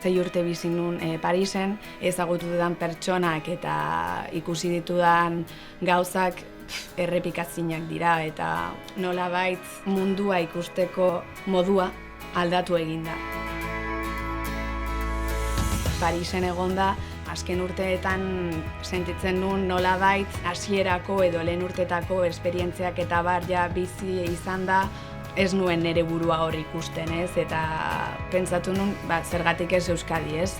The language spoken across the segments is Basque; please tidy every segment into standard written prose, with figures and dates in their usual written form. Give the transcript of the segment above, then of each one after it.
6 urte bizi nun Parisen, ezagutu dudan pertsonak eta ikusi ditudan gauzak errepikazinak dira eta nolabait mundua ikusteko modua aldatu egin da. Parisen egonda, azken urteetan sentitzen nuen nolabait hasierako edo lehen urtetako esperientziak eta bar ja bizi izan da, ez nuen nire burua hor ikusten, ez? Eta pentsatu nuen, zergatik ez Euskadi, ez?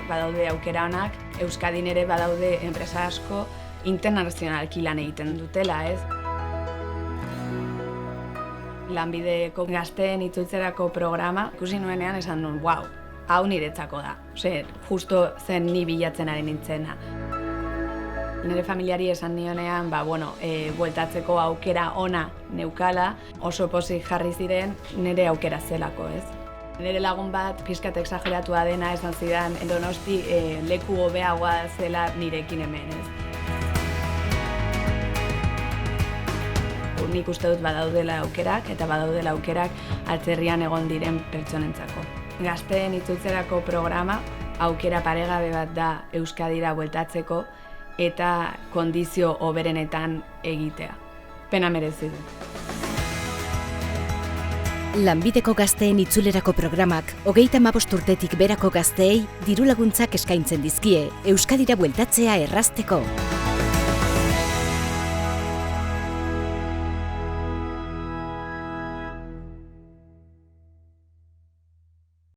Badaude aukera honak, Euskadin ere badaude enpresa asko internazionalki lan egiten dutela, ez? Lanbideko gazteen itzultzerako programa ikusi nuenean esan nuen, wow, hau niretzako da. Justo zen ni bilatzen ari nintzena. Nire familiari esan nionean, bueltatzeko aukera ona neukala, oso pozik jarri ziren nire aukera zelako, ez? Nire lagun bat, pixkat exageratua dena esan zidan, Donosti leku hobeagoa zela nirekin hemen, ez? Nik uste dut badaudela aukerak, eta badaudela aukerak atzerrian egon diren pertsonentzako. Gazteen itzultzerako programa aukera paregabe bat da Euskadira bueltatzeko eta kondizio hoberenetan egitea. Pena merezi du. Lanbideko gazteen itzulerako programak 35 urtetik berako gazteei dirulaguntzak eskaintzen dizkie Euskadira bueltatzea errazteko.